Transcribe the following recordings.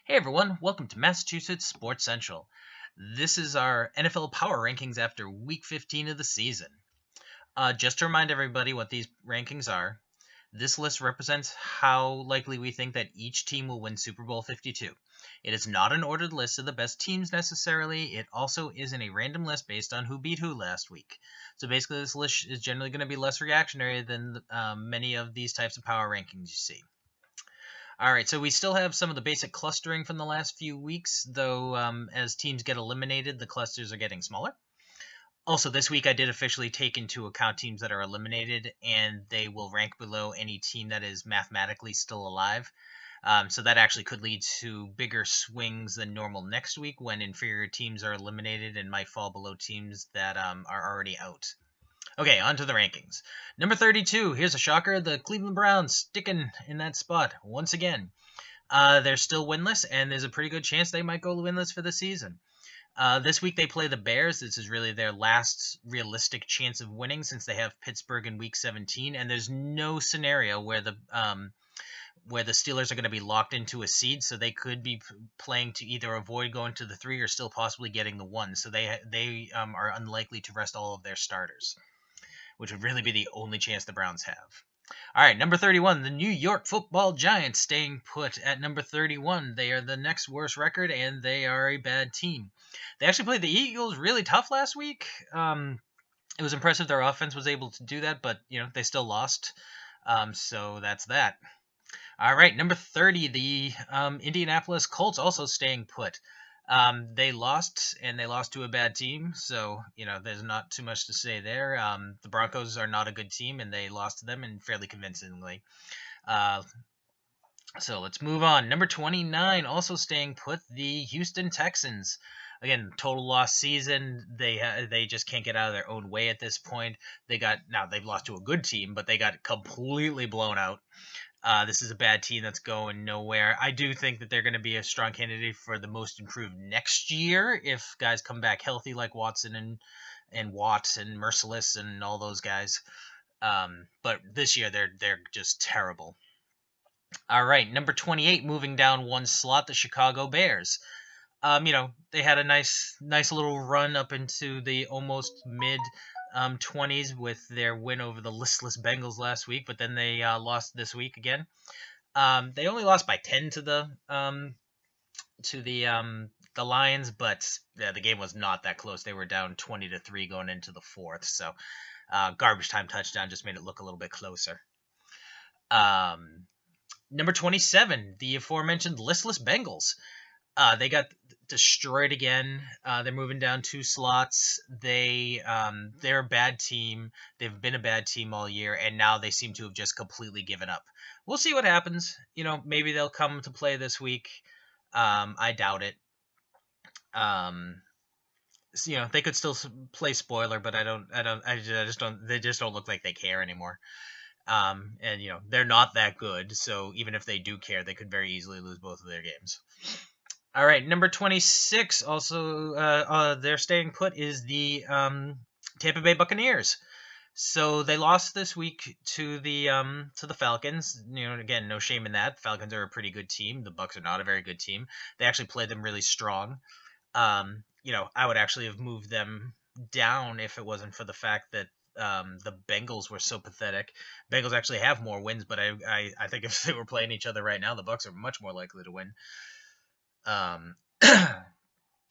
Hey everyone, welcome to Massachusetts Sports Central. This is our NFL Power Rankings after Week 15 of the season. Just to remind everybody what these rankings are, this list represents how likely we think that each team will win Super Bowl 52. It is not an ordered list of the best teams necessarily. It also isn't a random list based on who beat who last week. So basically this list is generally going to be less reactionary than many of these types of power rankings you see. All right, so we still have some of the basic clustering from the last few weeks, though as teams get eliminated, the clusters are getting smaller. Also, this week I did officially take into account teams that are eliminated, and they will rank below any team that is mathematically still alive. So that actually could lead to bigger swings than normal next week when inferior teams are eliminated and might fall below teams that are already out. Okay, on to the rankings. Number 32, here's a shocker. The Cleveland Browns sticking in that spot once again. They're still winless, and there's a pretty good chance they might go winless for the season. This week they play the Bears. This is really their last realistic chance of winning since they have Pittsburgh in Week 17, and there's no scenario where the Steelers are going to be locked into a seed, so they could be playing to either avoid going to the 3 or still possibly getting the 1. So they are unlikely to rest all of their starters, which would really be the only chance the Browns have. All right, number 31, the New York Football Giants staying put at number 31. They are the next worst record, and they are a bad team. They actually played the Eagles really tough last week. It was impressive their offense was able to do that, but they still lost. So that's that. All right, number 30, the Indianapolis Colts also staying put. They lost, and they lost to a bad team, so there's not too much to say there. The Broncos are not a good team, and they lost to them and fairly convincingly. So let's move on. Number 29, also staying put, the Houston Texans. Again, total lost season. They just can't get out of their own way at this point. They've lost to a good team, but they got completely blown out. This is a bad team that's going nowhere. I do think that they're going to be a strong candidate for the most improved next year if guys come back healthy like Watson and Watt and Merciless and all those guys. But this year they're just terrible. All right, number 28, moving down one slot, the Chicago Bears. They had a nice little run up into the almost mid 20s with their win over the listless Bengals last week, but then they lost this week again. They only lost by 10 to the Lions, but the game was not that close. They were down 20-3 going into the fourth, so garbage time touchdown just made it look a little bit closer. Number 27, the aforementioned listless Bengals. They got destroyed again. They're moving down 2 slots. They're a bad team. They've been a bad team all year, and now they seem to have just completely given up. We'll see what happens. Maybe they'll come to play this week. I doubt it. They could still play spoiler, but they just don't look like they care anymore. And they're not that good, so even if they do care, they could very easily lose both of their games. All right, number 26, also they're staying put, is the Tampa Bay Buccaneers. So they lost this week to the Falcons. Again, no shame in that. The Falcons are a pretty good team. The Bucs are not a very good team. They actually played them really strong. I would actually have moved them down if it wasn't for the fact that the Bengals were so pathetic. Bengals actually have more wins, but I think if they were playing each other right now, the Bucs are much more likely to win. All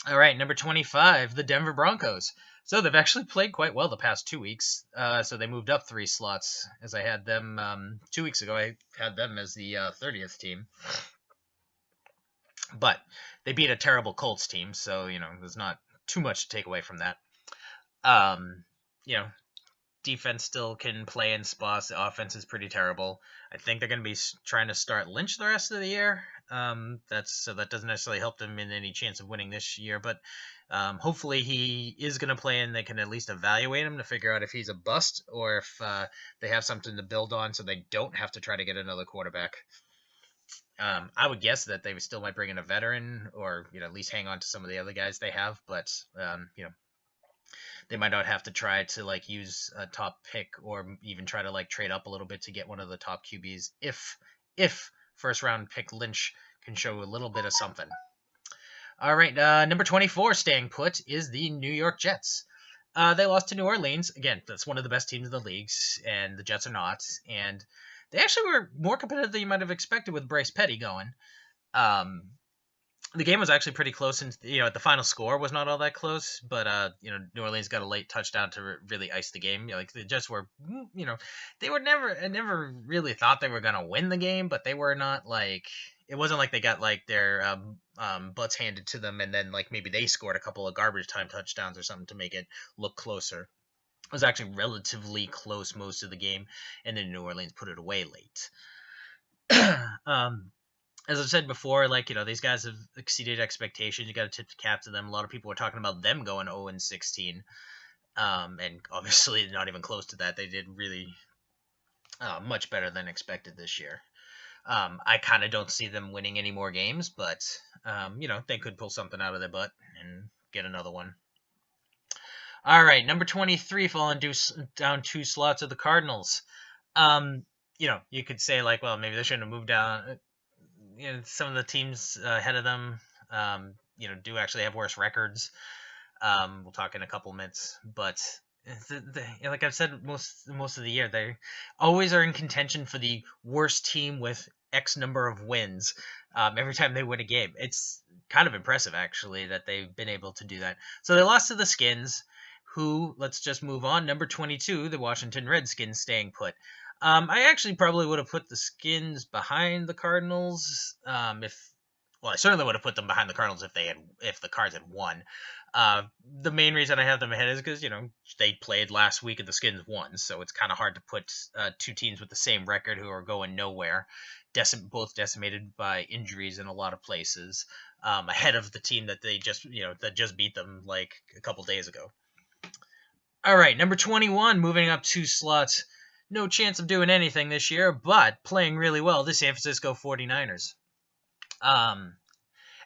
right, number 25, the Denver Broncos. So they've actually played quite well the past 2 weeks. So they moved up 3 slots, as I had them 2 weeks ago. I had them as the 30th team. But they beat a terrible Colts team, so there's not too much to take away from that. Defense still can play in spots. The offense is pretty terrible. I think they're going to be trying to start Lynch the rest of the year. That doesn't necessarily help them in any chance of winning this year, but hopefully he is going to play and they can at least evaluate him to figure out if he's a bust or if they have something to build on so they don't have to try to get another quarterback. I would guess that they still might bring in a veteran or at least hang on to some of the other guys they have, but they might not have to try to use a top pick or even try to trade up a little bit to get one of the top QBs if first round pick Lynch can show a little bit of something. All right, number 24 staying put is the New York Jets. They lost to New Orleans. Again, that's one of the best teams in the leagues, and the Jets are not. And they actually were more competitive than you might have expected with Bryce Petty going. The game was actually pretty close, and the final score was not all that close. But New Orleans got a late touchdown to really ice the game. Like the Jets were, they were never. I never really thought they were gonna win the game, but they were not like. It wasn't like they got like their butts handed to them, and then like maybe they scored a couple of garbage time touchdowns or something to make it look closer. It was actually relatively close most of the game, and then New Orleans put it away late. As I've said before, like, these guys have exceeded expectations. You got to tip the cap to them. A lot of people were talking about them going 0-16. And obviously not even close to that. They did really much better than expected this year. I kind of don't see them winning any more games, but, they could pull something out of their butt and get another one. All right, number 23 falling down 2 slots of the Cardinals. You could say, like, well, maybe they shouldn't have moved down. Some of the teams ahead of them, do actually have worse records. We'll talk in a couple minutes, but like I've said, most of the year, they always are in contention for the worst team with X number of wins. Every time they win a game, it's kind of impressive actually that they've been able to do that. So they lost to the Skins, who, let's just move on. Number 22, the Washington Redskins, staying put. I actually probably would have put the Skins behind the Cardinals. I certainly would have put them behind the Cardinals if the Cards had won. The main reason I have them ahead is because they played last week and the Skins won, so it's kind of hard to put two teams with the same record who are going nowhere, both decimated by injuries in a lot of places, ahead of the team that they just beat them like a couple days ago. All right, number 21, moving up 2 slots. No chance of doing anything this year, but playing really well, the San Francisco 49ers.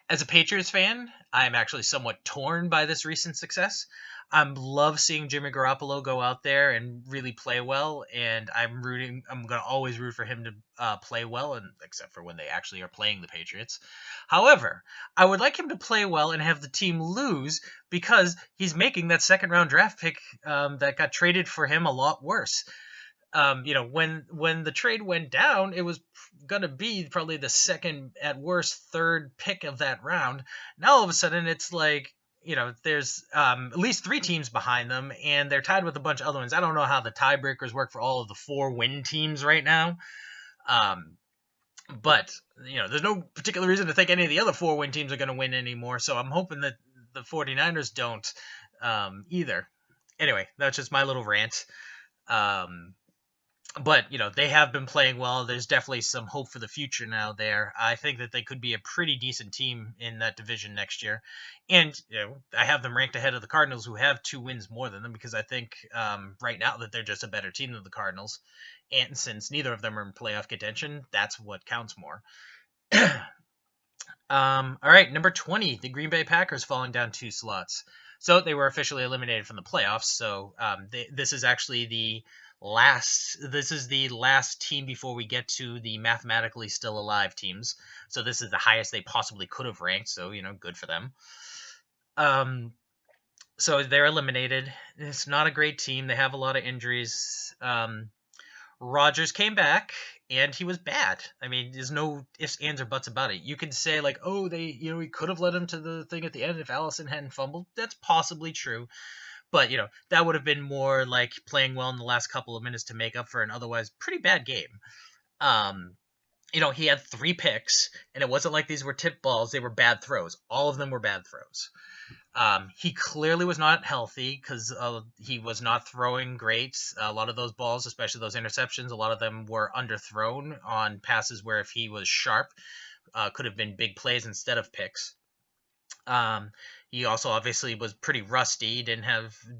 As a Patriots fan, I'm actually somewhat torn by this recent success. I love seeing Jimmy Garoppolo go out there and really play well, and I'm going to always root for him to play well, and except for when they actually are playing the Patriots. However, I would like him to play well and have the team lose because he's making that second-round draft pick that got traded for him a lot worse. When the trade went down, it was going to be probably the second, at worst, third pick of that round. Now, all of a sudden, it's like, there's at least 3 teams behind them, and they're tied with a bunch of other ones. I don't know how the tiebreakers work for all of the 4-win teams right now. But, there's no particular reason to think any of the other 4-win teams are going to win anymore, so I'm hoping that the 49ers don't either. Anyway, that's just my little rant. But, they have been playing well. There's definitely some hope for the future now there. I think that they could be a pretty decent team in that division next year. And, I have them ranked ahead of the Cardinals, who have 2 wins more than them, because I think right now that they're just a better team than the Cardinals. And since neither of them are in playoff contention, that's what counts more. All right, number 20, the Green Bay Packers falling down 2 slots. So they were officially eliminated from the playoffs. So this is actually the last team before we get to the mathematically still alive teams. So this is the highest they possibly could have ranked. So, good for them. So they're eliminated. It's not a great team. They have a lot of injuries. Rodgers came back and he was bad. I mean, there's no ifs, ands, or buts about it. You could say like, oh, we could have led him to the thing at the end if Allison hadn't fumbled. That's possibly true. But, that would have been more like playing well in the last couple of minutes to make up for an otherwise pretty bad game. He had 3 picks, and it wasn't like these were tip balls. They were bad throws. All of them were bad throws. He clearly was not healthy because he was not throwing great. A lot of those balls, especially those interceptions, a lot of them were underthrown on passes where if he was sharp, could have been big plays instead of picks. He also obviously was pretty rusty.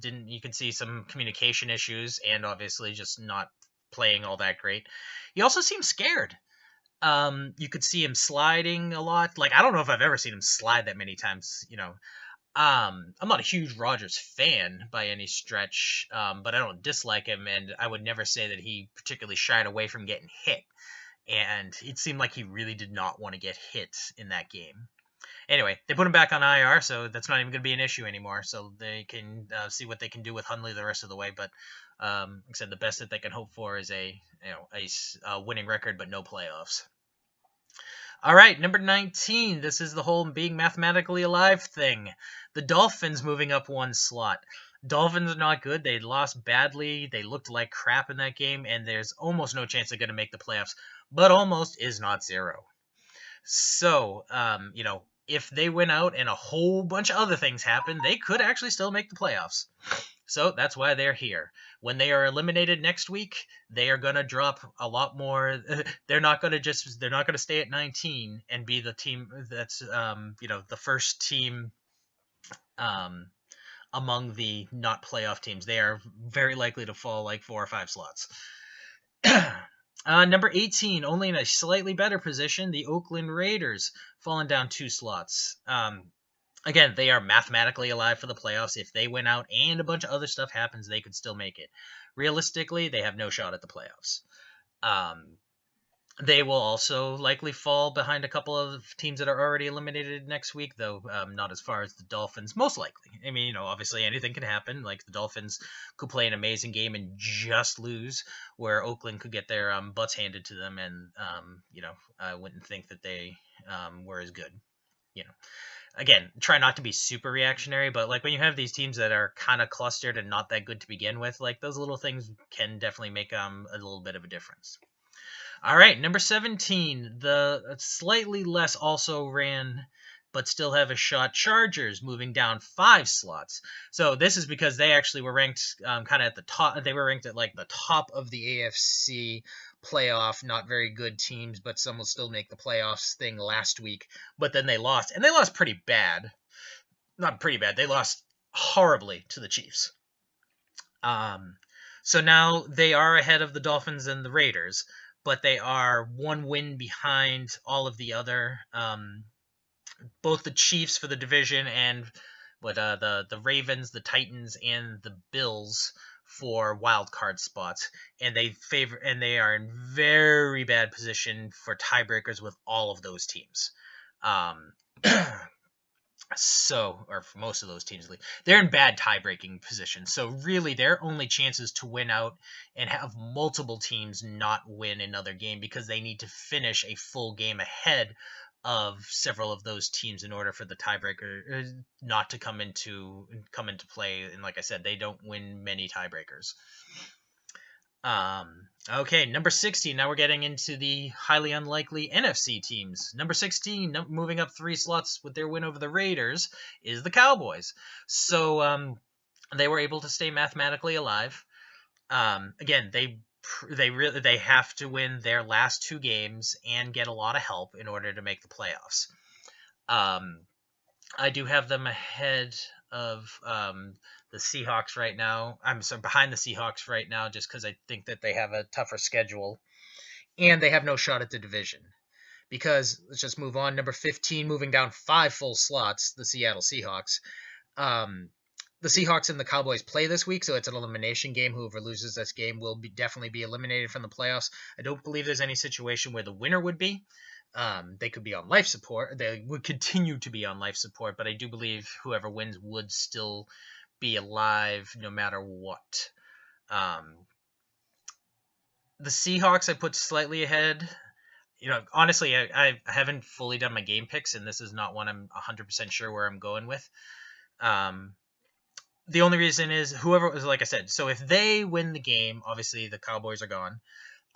You could see some communication issues and obviously just not playing all that great. He also seemed scared. You could see him sliding a lot. Like, I don't know if I've ever seen him slide that many times, I'm not a huge Rodgers fan by any stretch, but I don't dislike him, and I would never say that he particularly shied away from getting hit. and it seemed like he really did not want to get hit in that game. Anyway, they put him back on IR, so that's not even going to be an issue anymore. So they can see what they can do with Hundley the rest of the way. But like I said, the best that they can hope for is a winning record, but no playoffs. All right, number 19. This is the whole being mathematically alive thing. The Dolphins moving up one slot. Dolphins are not good. They lost badly. They looked like crap in that game, and there's almost no chance they're going to make the playoffs. But almost is not zero. So, if they win out and a whole bunch of other things happen, they could actually still make the playoffs. So that's why they're here. When they are eliminated next week, they are going to drop a lot more. They're not going to stay at 19 and be the team that's, the first team among the not playoff teams. They are very likely to fall like 4 or 5 slots. Number 18, only in a slightly better position, the Oakland Raiders, falling down 2 slots. Again, they are mathematically alive for the playoffs. If they win out and a bunch of other stuff happens, they could still make it. Realistically, they have no shot at the playoffs. They will also likely fall behind a couple of teams that are already eliminated next week, though not as far as the Dolphins, most likely. I mean, obviously anything can happen. Like the Dolphins could play an amazing game and just lose, where Oakland could get their butts handed to them, and I wouldn't think that they were as good. Again, try not to be super reactionary, but like when you have these teams that are kind of clustered and not that good to begin with, like those little things can definitely make a little bit of a difference. All right, number 17, the slightly less also ran but still have a shot Chargers, moving down 5 slots. So this is because they actually were ranked kind of at the top. They were ranked at like the top of the AFC playoff, not very good teams, but some will still make the playoffs thing last week. But then they lost, and they lost pretty bad. Not pretty bad. They lost horribly to the Chiefs. So now they are ahead of the Dolphins and the Raiders, but they are 1 win behind all of the other, both the Chiefs for the division and the Ravens, the Titans, and the Bills for wild card spots, and they are in very bad position for tiebreakers with all of those teams. Or for most of those teams, they're in bad tie-breaking position. So really, their only chances to win out and have multiple teams not win another game, because they need to finish a full game ahead of several of those teams in order for the tiebreaker not to come into play. And like I said, they don't win many tiebreakers. Okay, number 16. Now we're getting into the highly unlikely NFC teams. Number 16, moving up 3 slots with their win over the Raiders, is the Cowboys. So they were able to stay mathematically alive. Again, they have to win their last 2 games and get a lot of help in order to make the playoffs. I do have them ahead of the Seahawks right now. I'm sorry, behind the Seahawks right now, just because I think that they have a tougher schedule, and they have no shot at the division. Because let's just move on. Number 15, moving down 5 full slots, the Seattle Seahawks. The Seahawks and the Cowboys play this week, so it's an elimination game. Whoever loses this game will definitely be eliminated from the playoffs. I don't believe there's any situation where the winner would be. They could be on life support. They would continue to be on life support, but I do believe whoever wins would still be alive no matter what. The Seahawks I put slightly ahead. Honestly, I haven't fully done my game picks, and this is not one I'm 100% sure where I'm going with. The only reason is like I said, so if they win the game, obviously the Cowboys are gone.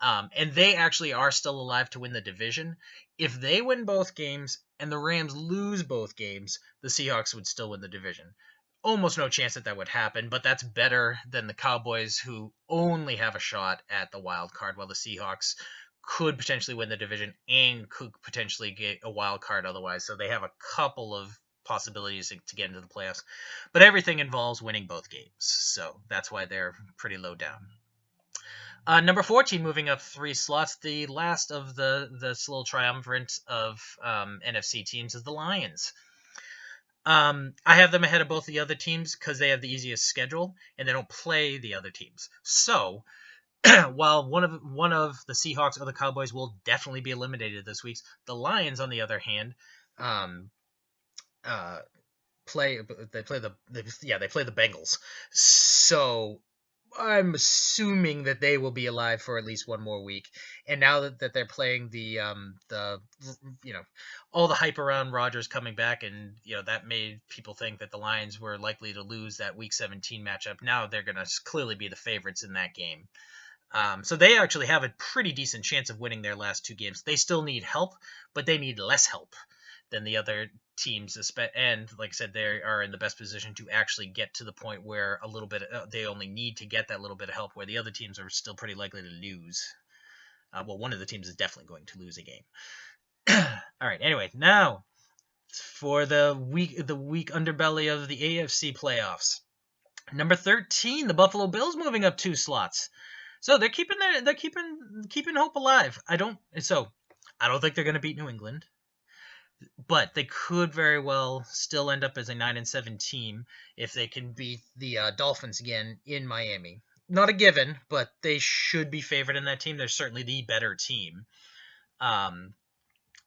And they actually are still alive to win the division. If they win both games and the Rams lose both games, the Seahawks would still win the division. Almost no chance that would happen, but that's better than the Cowboys, who only have a shot at the wild card, while the Seahawks could potentially win the division and could potentially get a wild card otherwise. So they have a couple of possibilities to get into the playoffs, but everything involves winning both games. So that's why they're pretty low down. Number 14, moving up 3 slots, the last of this little triumvirate of NFC teams is the Lions. I have them ahead of both the other teams because they have the easiest schedule and they don't play the other teams. So while one of the Seahawks or the Cowboys will definitely be eliminated this week, the Lions, on the other hand, um, uh, play they play the Bengals. So I'm assuming that they will be alive for at least one more week. And now that they're playing the all the hype around Rodgers coming back, and that made people think that the Lions were likely to lose that Week 17 matchup. Now they're going to clearly be the favorites in that game. So they actually have a pretty decent chance of winning their last two games. They still need help, but they need less help than the other teams. And like I said, they are in the best position to actually get to the point where a little bit they only need to get that little bit of help, where the other teams are still pretty likely to lose. Well, one of the teams is definitely going to lose a game. All right. Anyway, now for the week underbelly of the AFC playoffs. Number 13, the Buffalo Bills moving up 2 slots. So they're keeping hope alive. I don't think they're going to beat New England, but they could very well still end up as a 9-7 team if they can beat the Dolphins again in Miami. Not a given, but they should be favored in that team. They're certainly the better team. And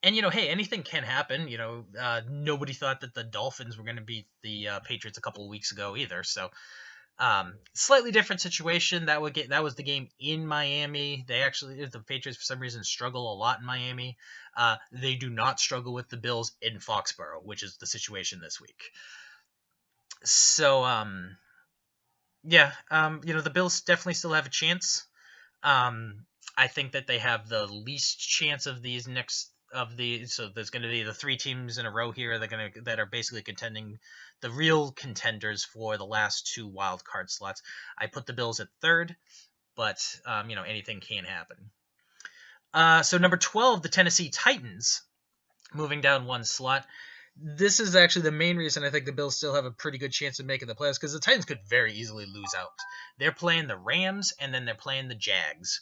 hey, anything can happen. Nobody thought that the Dolphins were going to beat the Patriots a couple of weeks ago either. So. Slightly different situation. That was the game in Miami. The Patriots for some reason struggle a lot in Miami. They do not struggle with the Bills in Foxborough, which is the situation this week. So, the Bills definitely still have a chance. I think that they have the least chance of these so there's going to be the 3 teams in a row here that are basically contending, the real contenders for the last 2 wild card slots. I put the Bills at 3rd, but anything can happen. So number 12, the Tennessee Titans, moving down 1 slot. This is actually the main reason I think the Bills still have a pretty good chance of making the playoffs, because the Titans could very easily lose out. They're playing the Rams, and then they're playing the Jags.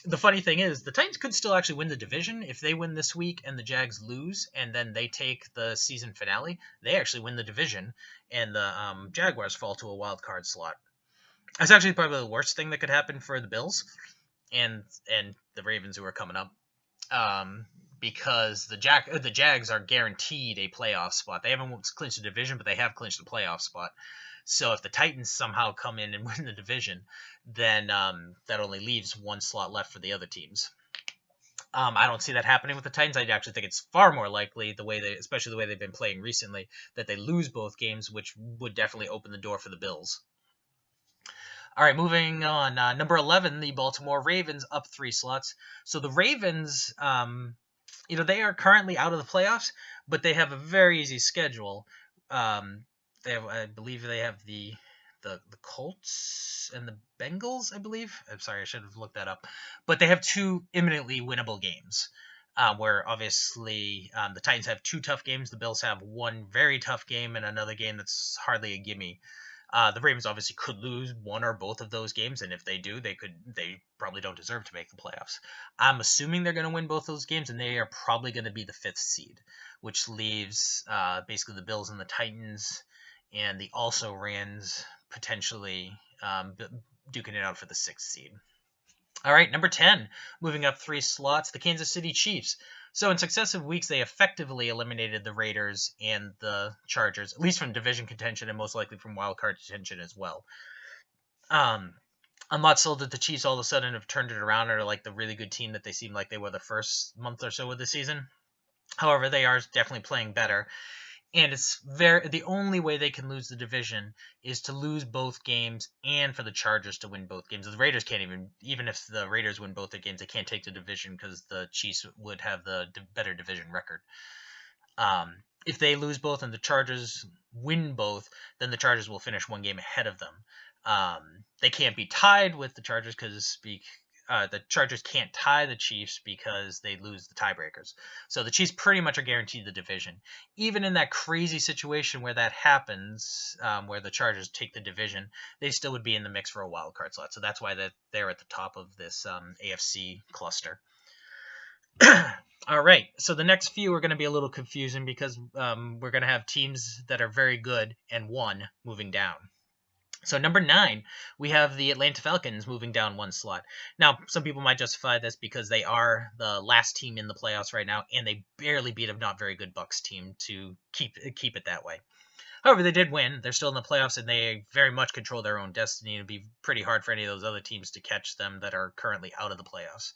The funny thing is, the Titans could still actually win the division if they win this week and the Jags lose, and then they take the season finale. They actually win the division, and the Jaguars fall to a wild card slot. That's actually probably the worst thing that could happen for the Bills and the Ravens, who are coming up, because the Jags are guaranteed a playoff spot. They haven't clinched the division, but they have clinched the playoff spot. So if the Titans somehow come in and win the division, then that only leaves 1 slot left for the other teams. I don't see that happening with the Titans. I actually think it's far more likely, especially the way they've been playing recently, that they lose both games, which would definitely open the door for the Bills. All right, moving on. Number 11, the Baltimore Ravens, up 3 slots. So the Ravens, they are currently out of the playoffs, but they have a very easy schedule. I believe they have the Colts and the Bengals, I believe. I'm sorry, I should have looked that up. But they have 2 imminently winnable games, where obviously the Titans have 2 tough games. The Bills have 1 very tough game and another game that's hardly a gimme. The Ravens obviously could lose 1 or both of those games, and if they do, they probably don't deserve to make the playoffs. I'm assuming they're going to win both those games, and they are probably going to be the 5th seed, which leaves basically the Bills and the Titans and the also-rans potentially duking it out for the 6th seed. All right, number 10, moving up 3 slots, the Kansas City Chiefs. So in successive weeks, they effectively eliminated the Raiders and the Chargers, at least from division contention and most likely from wild card contention as well. I'm not sold that the Chiefs all of a sudden have turned it around or like the really good team that they seemed like they were the first month or so of the season. However, they are definitely playing better. And the only way they can lose the division is to lose both games and for the Chargers to win both games. The Raiders can't even if the Raiders win both their games, they can't take the division because the Chiefs would have the better division record. If they lose both and the Chargers win both, then the Chargers will finish 1 game ahead of them. They can't be tied with the Chargers because the Chargers can't tie the Chiefs because they lose the tiebreakers. So the Chiefs pretty much are guaranteed the division. Even in that crazy situation where that happens, where the Chargers take the division, they still would be in the mix for a wild card slot. So that's why they're at the top of this AFC cluster. All right, so the next few are going to be a little confusing because we're going to have teams that are very good and 1 moving down. So number 9, we have the Atlanta Falcons moving down one slot. Now, some people might justify this because they are the last team in the playoffs right now, and they barely beat a not very good Bucs team to keep it that way. However, they did win. They're still in the playoffs, and they very much control their own destiny. It'd be pretty hard for any of those other teams to catch them that are currently out of the playoffs.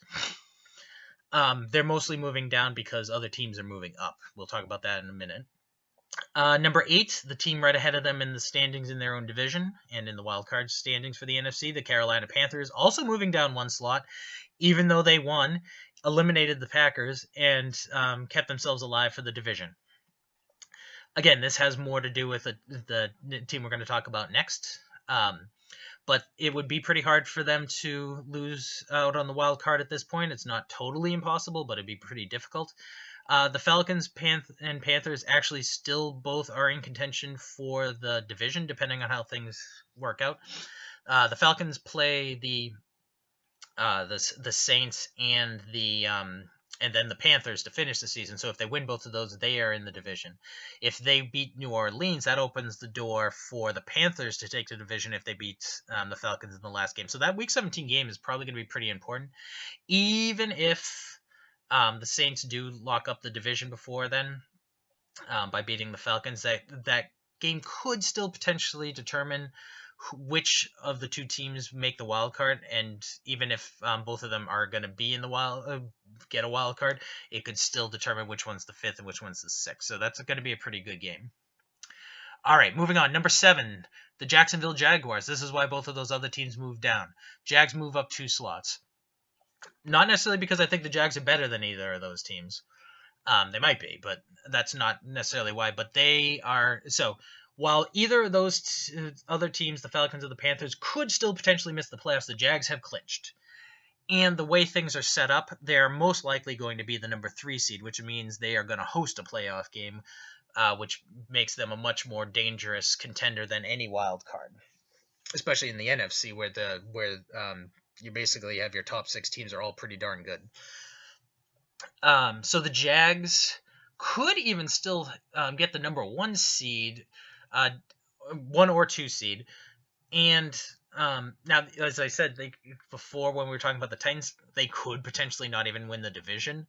They're mostly moving down because other teams are moving up. We'll talk about that in a minute. Number 8, the team right ahead of them in the standings in their own division and in the wild card standings for the NFC, the Carolina Panthers, also moving down one slot, even though they won, eliminated the Packers, and kept themselves alive for the division. Again, this has more to do with the team we're going to talk about next. But it would be pretty hard for them to lose out on the wild card at this point. It's not totally impossible, but it'd be pretty difficult. The Falcons and Panthers actually still both are in contention for the division, depending on how things work out. The Falcons play the Saints and then the Panthers to finish the season. So if they win both of those, they are in the division. If they beat New Orleans, that opens the door for the Panthers to take the division if they beat the Falcons in the last game. So that Week 17 game is probably going to be pretty important, even if the Saints do lock up the division before then by beating the Falcons. That game could still potentially determine which of the two teams make the wild card, and even if both of them are going to be in the get a wild card, it could still determine which one's the 5th and which one's the 6th. So that's going to be a pretty good game. All right, moving on. Number 7, the Jacksonville Jaguars. This is why both of those other teams move down. Jags move up 2 slots. Not necessarily because I think the Jags are better than either of those teams. They might be, but that's not necessarily why. But they are. So while either of those other teams, the Falcons or the Panthers, could still potentially miss the playoffs, the Jags have clinched. And the way things are set up, they're most likely going to be the number 3 seed, which means they are going to host a playoff game, which makes them a much more dangerous contender than any wild card, especially in the NFC, where you basically have your top 6 teams are all pretty darn good. So the Jags could even still get the number 1 seed, 1 or 2 seed. And now, as I said before when we were talking about the Titans, they could potentially not even win the division.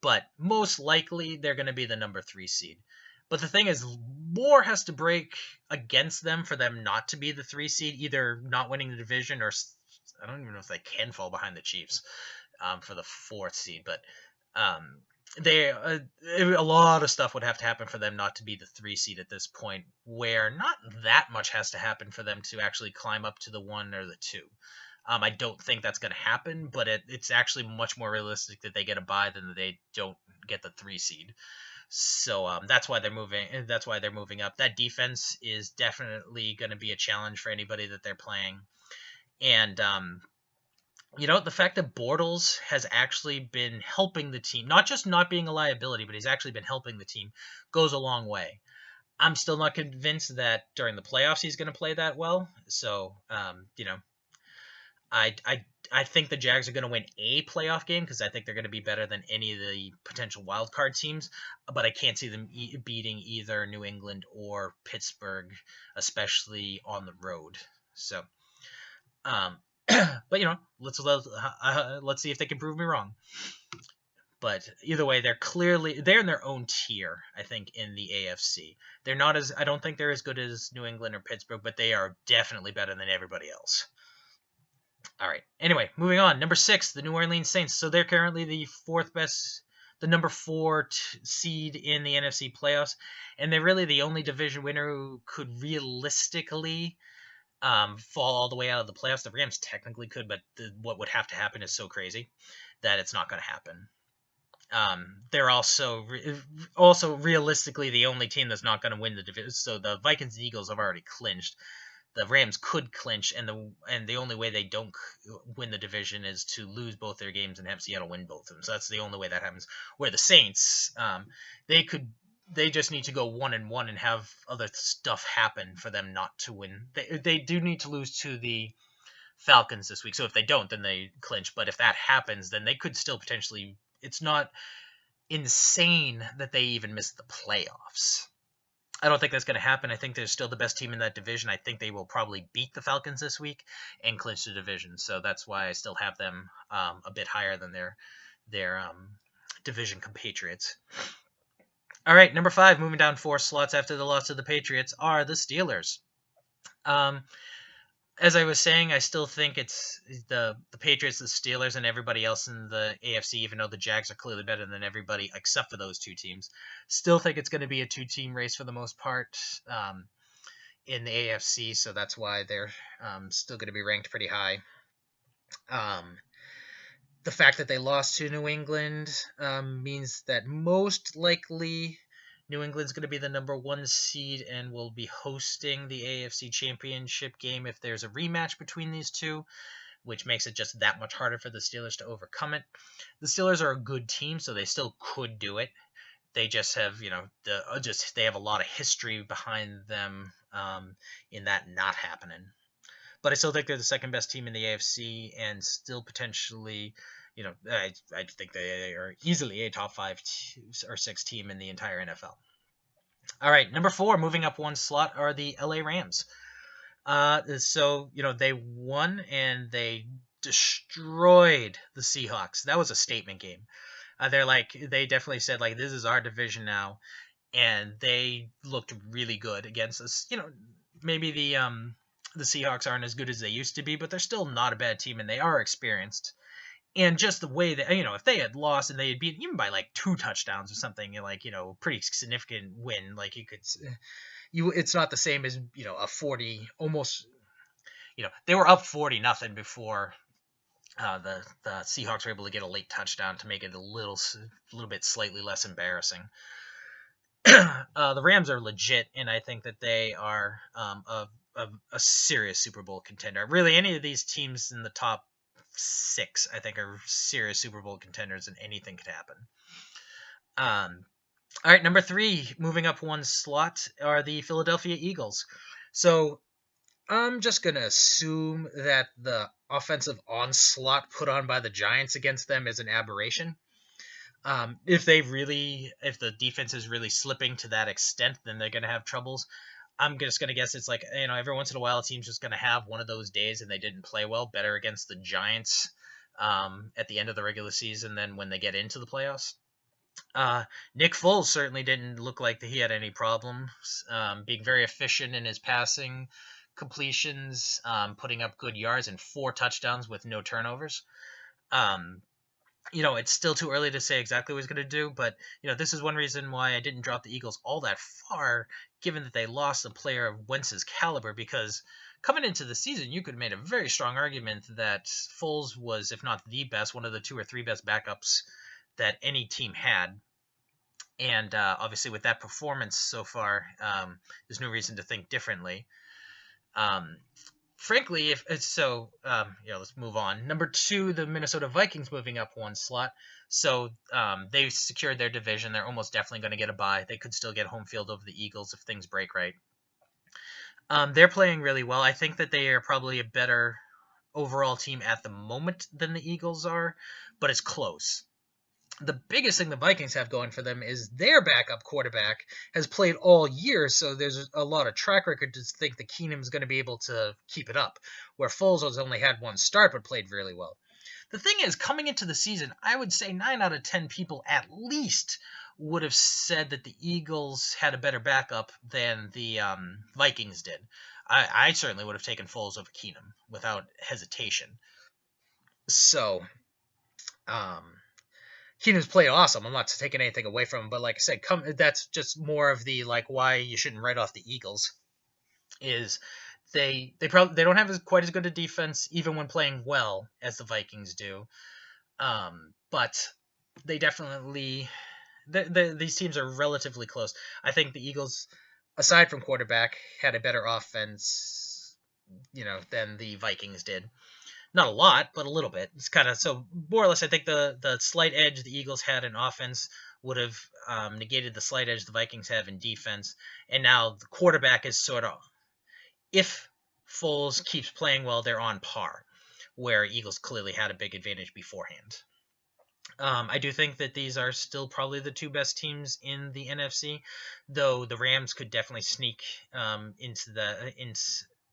But most likely they're going to be the number 3 seed. But the thing is, more has to break against them for them not to be the 3 seed, either not winning the division or I don't even know if they can fall behind the Chiefs for the 4th seed. But a lot of stuff would have to happen for them not to be the 3 seed at this point, where not that much has to happen for them to actually climb up to the 1 or the 2. I don't think that's going to happen, but it's actually much more realistic that they get a bye than that they don't get the 3 seed. So that's why they're moving. That's why they're moving up. That defense is definitely going to be a challenge for anybody that they're playing. And the fact that Bortles has actually been helping the team, not just not being a liability, but he's actually been helping the team, goes a long way. I'm still not convinced that during the playoffs he's going to play that well. So, I think the Jags are going to win a playoff game because I think they're going to be better than any of the potential wild card teams, but I can't see them beating either New England or Pittsburgh, especially on the road. So, but let's see if they can prove me wrong. But either way, they're in their own tier, I think, in the AFC. I don't think they're as good as New England or Pittsburgh, but they are definitely better than everybody else. All right. Anyway, moving on. Number 6, the New Orleans Saints. So they're currently the number 4 seed in the NFC playoffs, and they're really the only division winner who could realistically fall all the way out of the playoffs. The Rams technically could, but what would have to happen is so crazy that it's not going to happen. They're also realistically the only team that's not going to win the division. So the Vikings and Eagles have already clinched. The Rams could clinch, and the only way they don't win the division is to lose both their games and have Seattle win both of them. So that's the only way that happens. Where the Saints, they just need to go 1-1 and have other stuff happen for them not to win. They do need to lose to the Falcons this week. So if they don't, then they clinch. But if that happens, then they could still potentially. It's not insane that they even miss the playoffs. I don't think that's going to happen. I think they're still the best team in that division. I think they will probably beat the Falcons this week and clinch the division. So that's why I still have them a bit higher than their division compatriots. All right, number 5, moving down 4 slots after the loss to the Patriots, are the Steelers. As I was saying, I still think it's the Patriots, the Steelers, and everybody else in the AFC, even though the Jags are clearly better than everybody except for those 2 teams. Still think it's going to be a 2-team race for the most part in the AFC, so that's why they're still going to be ranked pretty high. The fact that they lost to New England means that most likely New England's going to be the number 1 seed and will be hosting the AFC Championship game if there's a rematch between these two, which makes it just that much harder for the Steelers to overcome it. The Steelers are a good team, so they still could do it. They just have, they have a lot of history behind them in that not happening. But I still think they're the second best team in the AFC and still potentially, I think they are easily a top 5 or 6 team in the entire NFL. All right, number 4, moving up 1 slot, are the LA Rams. So, they won and they destroyed the Seahawks. That was a statement game. They definitely said, this is our division now. And they looked really good against us. Maybe the Seahawks aren't as good as they used to be, but they're still not a bad team, and they are experienced. And just the way that, if they had lost and they had beaten even by 2 touchdowns or something, pretty significant win, it's not the same as, a 40, almost, they were up 40-0 before the Seahawks were able to get a late touchdown to make it a little bit slightly less embarrassing. The Rams are legit, and I think that they are a serious Super Bowl contender. Really, any of these teams in the top 6, I think, are serious Super Bowl contenders, and anything could happen. All right, number 3, moving up 1 slot, are the Philadelphia Eagles. So I'm just going to assume that the offensive onslaught put on by the Giants against them is an aberration. If the defense is really slipping to that extent, then they're going to have troubles. I'm just going to guess it's every once in a while a team's just going to have one of those days and they didn't play well, better against the Giants at the end of the regular season than when they get into the playoffs. Nick Foles certainly didn't look like he had any problems, being very efficient in his passing completions, putting up good yards and 4 touchdowns with no turnovers. It's still too early to say exactly what he's going to do, but, this is one reason why I didn't drop the Eagles all that far, given that they lost a player of Wentz's caliber, because coming into the season, you could have made a very strong argument that Foles was, if not the best, one of the 2 or 3 best backups that any team had. And obviously with that performance so far, there's no reason to think differently. Frankly, let's move on. Number 2, the Minnesota Vikings moving up 1 slot. So they've secured their division. They're almost definitely going to get a bye. They could still get home field over the Eagles if things break right. They're playing really well. I think that they are probably a better overall team at the moment than the Eagles are, but it's close. The biggest thing the Vikings have going for them is their backup quarterback has played all year, so there's a lot of track record to think that Keenum's going to be able to keep it up, where Foles has only had 1 start but played really well. The thing is, coming into the season, I would say 9 out of 10 people at least would have said that the Eagles had a better backup than the Vikings did. I certainly would have taken Foles over Keenum without hesitation. So, Keenum's played awesome. I'm not taking anything away from him, but like I said, that's just more of the why you shouldn't write off the Eagles. Is they don't have quite as good a defense even when playing well as the Vikings do, but they definitely these teams are relatively close. I think the Eagles, aside from quarterback, had a better offense, than the Vikings did. Not a lot, but a little bit. It's kind of so more or less. I think the slight edge the Eagles had in offense would have negated the slight edge the Vikings have in defense. And now the quarterback is sort of, if Foles keeps playing well, they're on par, where Eagles clearly had a big advantage beforehand. I do think that these are still probably the two best teams in the NFC, though the Rams could definitely sneak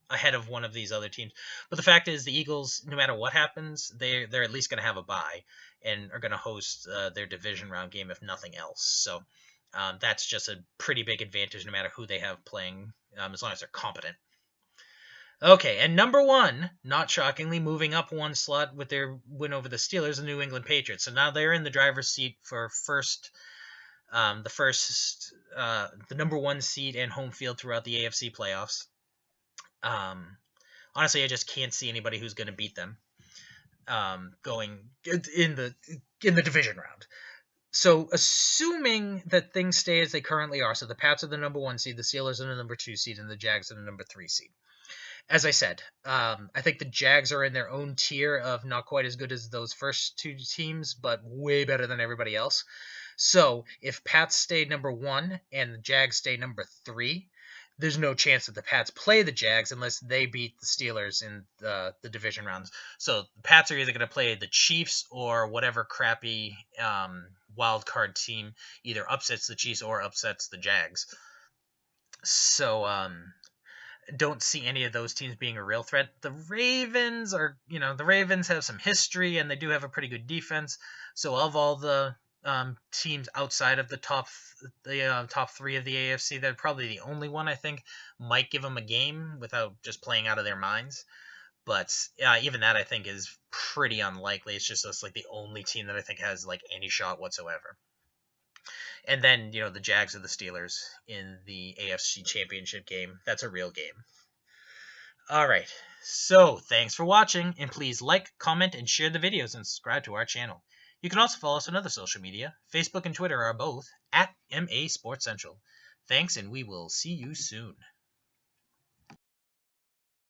ahead of one of these other teams. But the fact is, the Eagles, no matter what happens, they're at least going to have a bye and are going to host their division round game if nothing else. So that's just a pretty big advantage, no matter who they have playing, as long as they're competent. Okay, and number one, not shockingly, moving up one slot with their win over the Steelers, the New England Patriots. So now they're in the driver's seat for the number one seed and home field throughout the AFC playoffs. Honestly, I just can't see anybody who's going to beat them going in the division round. So assuming that things stay as they currently are, so the Pats are the number one seed, the Steelers are the number two seed, and the Jags are the number three seed. As I said, I think the Jags are in their own tier of not quite as good as those first two teams, but way better than everybody else. So if Pats stay number one and the Jags stay number three, there's no chance that the Pats play the Jags unless they beat the Steelers in the division rounds. So the Pats are either going to play the Chiefs or whatever crappy wild card team either upsets the Chiefs or upsets the Jags. So don't see any of those teams being a real threat. The Ravens have some history and they do have a pretty good defense. So of all the teams outside of the top three of the AFC, they're probably the only one I think might give them a game without just playing out of their minds. But even that I think is pretty unlikely. It's just like the only team that I think has like any shot whatsoever. And then, the Jags or the Steelers in the AFC Championship game. That's a real game. All right. So, thanks for watching, and please like, comment, and share the videos, and subscribe to our channel. You can also follow us on other social media. Facebook and Twitter are both @MA Sports Central. Thanks, and we will see you soon.